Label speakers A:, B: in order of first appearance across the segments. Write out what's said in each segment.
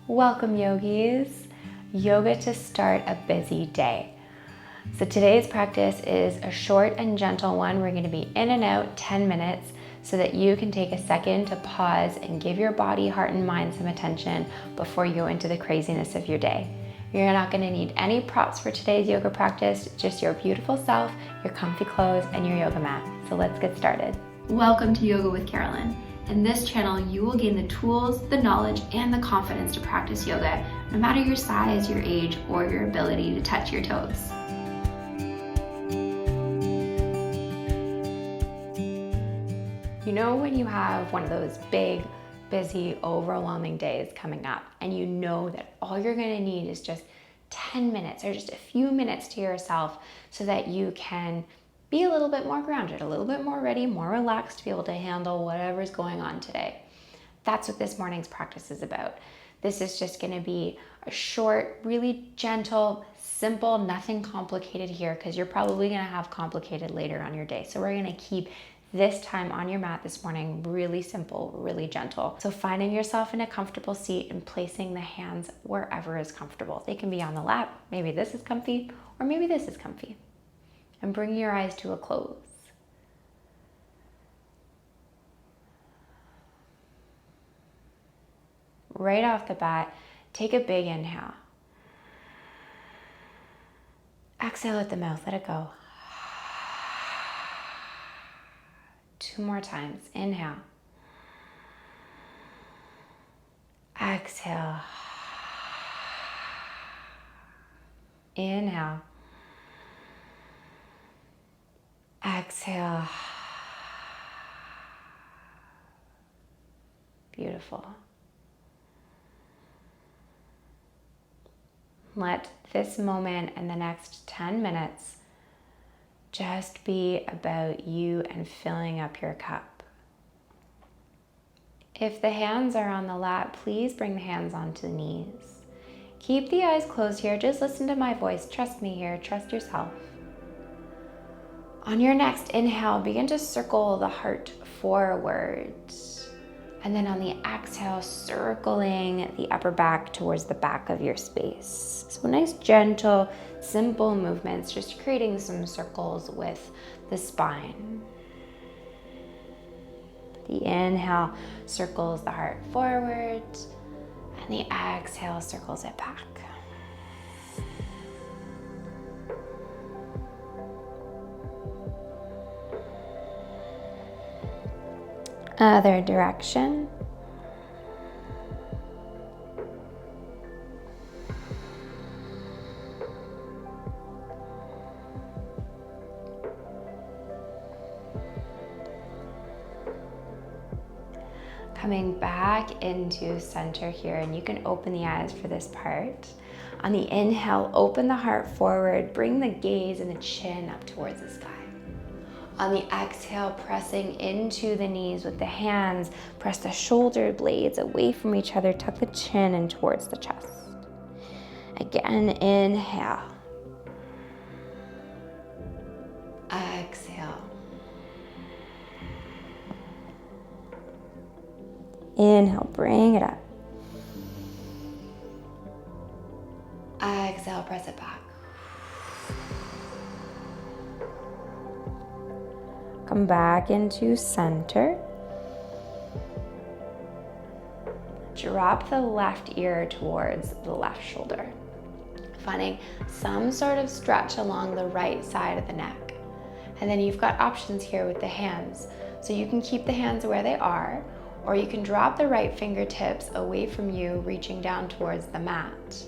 A: Welcome, yogis. Yoga to start a busy day. So today's practice is a short and gentle one. We're going to be in and out 10 minutes so that you can take a second to pause and give your body, heart, and mind some attention before you go into the craziness of your day. You're not going to need any props for today's yoga practice, just your beautiful self, your comfy clothes, and your yoga mat. So let's get started. Welcome to Yoga with Carolynne. In this channel, you will gain the tools, the knowledge, and the confidence to practice yoga, no matter your size, your age, or your ability to touch your toes. You know when you have one of those big, busy, overwhelming days coming up, and you know that all you're gonna need is just 10 minutes or just a few minutes to yourself so that you can be a little bit more grounded, a little bit more ready, more relaxed to be able to handle whatever's going on today. That's what this morning's practice is about. This is just gonna be a short, really gentle, simple, nothing complicated here, because you're probably gonna have complicated later on your day. So we're gonna keep this time on your mat this morning really simple, really gentle. So finding yourself in a comfortable seat and placing the hands wherever is comfortable. They can be on the lap, maybe this is comfy, or maybe this is comfy. And bring your eyes to a close. Right off the bat, take a big inhale. Exhale at the mouth, let it go. 2 more times, inhale. Exhale. Inhale. Exhale. Beautiful. Let this moment and the next 10 minutes just be about you and filling up your cup. If the hands are on the lap, please bring the hands onto the knees. Keep the eyes closed here. Just listen to my voice. Trust me here. Trust yourself. On your next inhale, begin to circle the heart forward. And then on the exhale, circling the upper back towards the back of your space. So nice, gentle, simple movements, just creating some circles with the spine. The inhale circles the heart forward, and the exhale circles it back. Other direction. Coming back into center here, and you can open the eyes for this part. On the inhale, open the heart forward, bring the gaze and the chin up towards the sky. On the exhale, pressing into the knees with the hands, press the shoulder blades away from each other, tuck the chin in towards the chest. Again, inhale. Exhale. Inhale, bring it up. Exhale, press it back. Come back into center. Drop the left ear towards the left shoulder. Finding some sort of stretch along the right side of the neck. And then you've got options here with the hands. So you can keep the hands where they are, or you can drop the right fingertips away from you, reaching down towards the mat.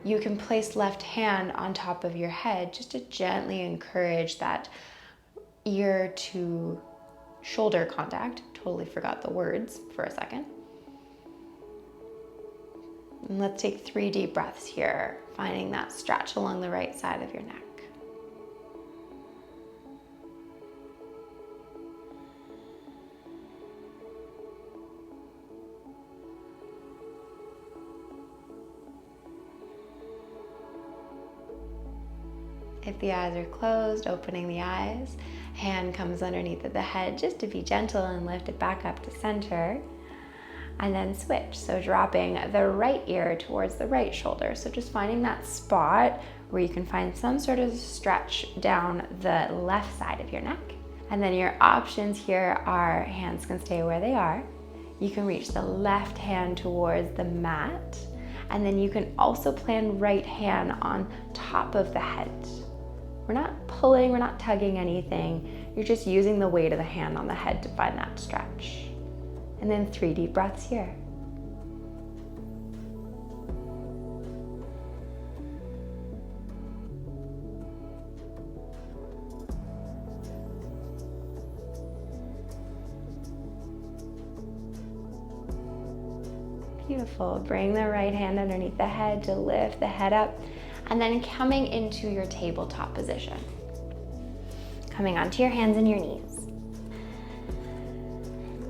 A: You can place left hand on top of your head just to gently encourage that ear to shoulder contact. Totally forgot the words for a second. And let's take 3 deep breaths here, finding that stretch along the right side of your neck. If the eyes are closed, opening the eyes, hand comes underneath of the head just to be gentle and lift it back up to center. and then switch. So dropping the right ear towards the right shoulder. So just finding that spot where you can find some sort of stretch down the left side of your neck. And then your options here are hands can stay where they are. You can reach the left hand towards the mat. And then you can also plan right hand on top of the head. We're not pulling, we're not tugging anything. You're just using the weight of the hand on the head to find that stretch. And then 3 deep breaths here. Beautiful. Bring the right hand underneath the head to lift the head up, and then coming into your tabletop position. Coming onto your hands and your knees.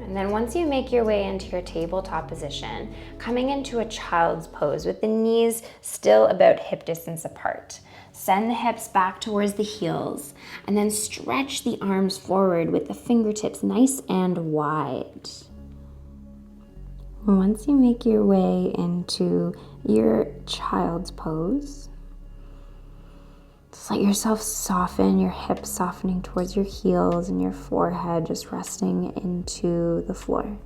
A: And then once you make your way into your tabletop position, coming into a child's pose with the knees still about hip distance apart. Send the hips back towards the heels, and then stretch the arms forward with the fingertips nice and wide. Once you make your way into your child's pose, just let yourself soften, your hips softening towards your heels and your forehead just resting into the floor.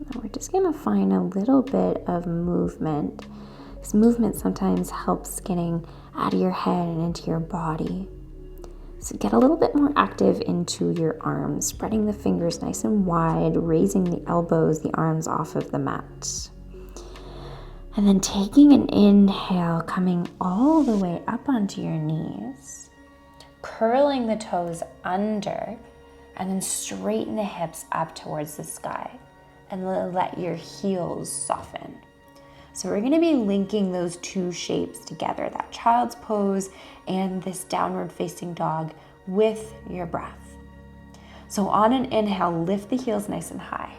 A: Now we're just going to find a little bit of movement. This movement sometimes helps getting out of your head and into your body. So get a little bit more active into your arms, spreading the fingers nice and wide, raising the elbows, the arms off of the mat. And then taking an inhale, coming all the way up onto your knees, curling the toes under, and then straighten the hips up towards the sky and let your heels soften. So we're gonna be linking those two shapes together, that child's pose and this downward facing dog with your breath. So on an inhale, lift the heels nice and high.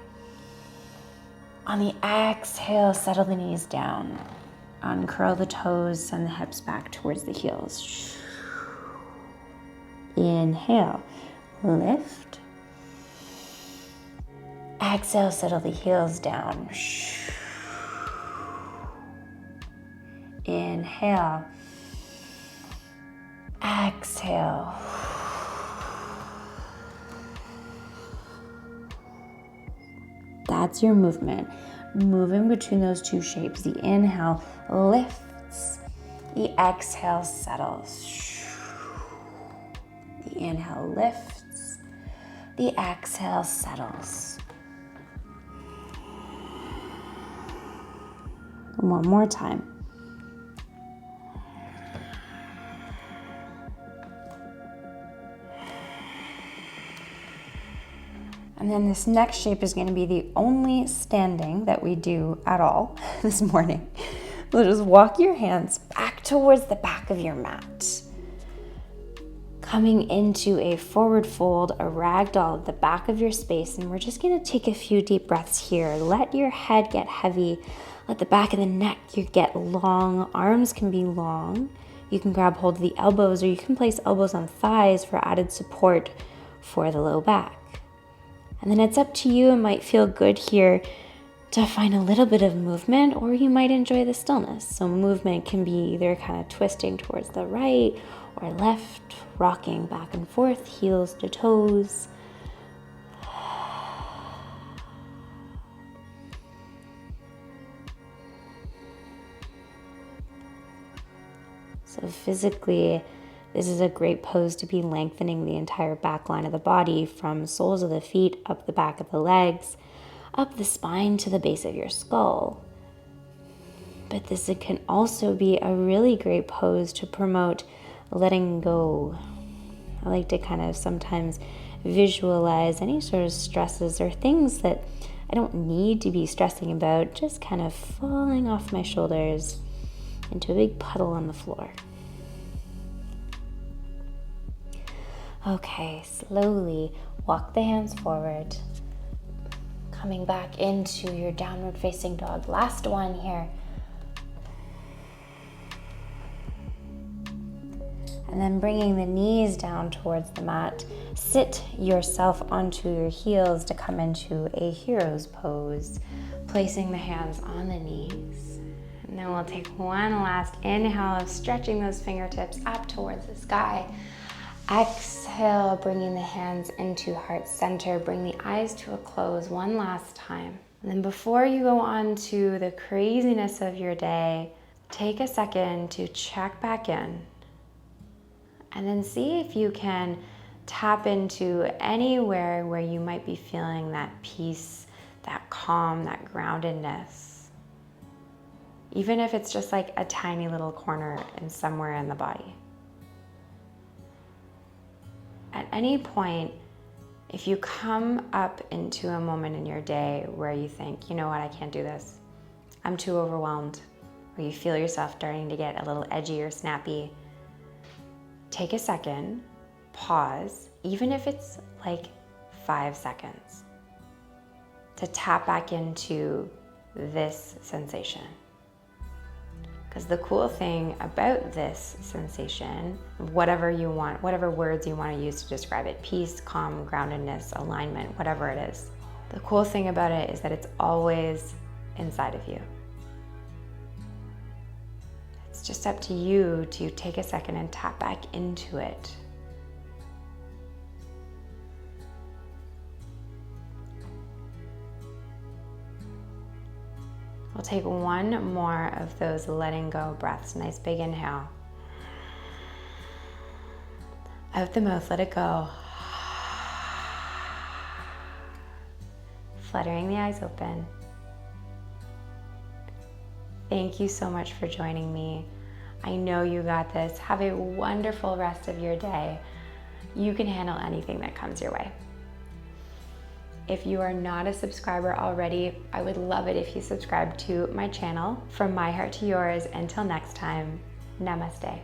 A: On the exhale, settle the knees down. Uncurl the toes, send the hips back towards the heels. Inhale, lift. Exhale, settle the heels down. Inhale, exhale. That's your movement. Moving between those two shapes. The inhale lifts, the exhale settles. The inhale lifts, the exhale settles. One more time. And then this next shape is going to be the only standing that we do at all this morning. So just walk your hands back towards the back of your mat. Coming into a forward fold, a ragdoll at the back of your space. And we're just going to take a few deep breaths here. Let your head get heavy. Let the back of the neck get long. Arms can be long. You can grab hold of the elbows, or you can place elbows on thighs for added support for the low back. And then it's up to you. It might feel good here to find a little bit of movement, or you might enjoy the stillness. So movement can be either kind of twisting towards the right or left, rocking back and forth, heels to toes. So physically, this is a great pose to be lengthening the entire back line of the body, from soles of the feet, up the back of the legs, up the spine to the base of your skull. But this can also be a really great pose to promote letting go. I like to kind of sometimes visualize any sort of stresses or things that I don't need to be stressing about, just kind of falling off my shoulders into a big puddle on the floor. Okay, slowly walk the hands forward, coming back into your downward facing dog. Last one here. And then bringing the knees down towards the mat, sit yourself onto your heels to come into a hero's pose, placing the hands on the knees. And then we'll take one last inhale of stretching those fingertips up towards the sky. Exhale, bringing the hands into heart center. Bring the eyes to a close one last time. And then before you go on to the craziness of your day, take a second to check back in. And then see if you can tap into anywhere where you might be feeling that peace, that calm, that groundedness. Even if it's just like a tiny little corner in somewhere in the body. At any point, if you come up into a moment in your day where you think, you know what, I can't do this, I'm too overwhelmed, or you feel yourself starting to get a little edgy or snappy, take a second, pause, even if it's like 5 seconds, to tap back into this sensation. Because the cool thing about this sensation, whatever you want, whatever words you want to use to describe it, peace, calm, groundedness, alignment, whatever it is, the cool thing about it is that it's always inside of you. It's just up to you to take a second and tap back into it. We'll take one more of those letting go breaths. Nice big inhale. Out the mouth, let it go. Fluttering the eyes open. Thank you so much for joining me. I know you got this. Have a wonderful rest of your day. You can handle anything that comes your way. If you are not a subscriber already, I would love it if you subscribe to my channel. From my heart to yours, until next time, namaste.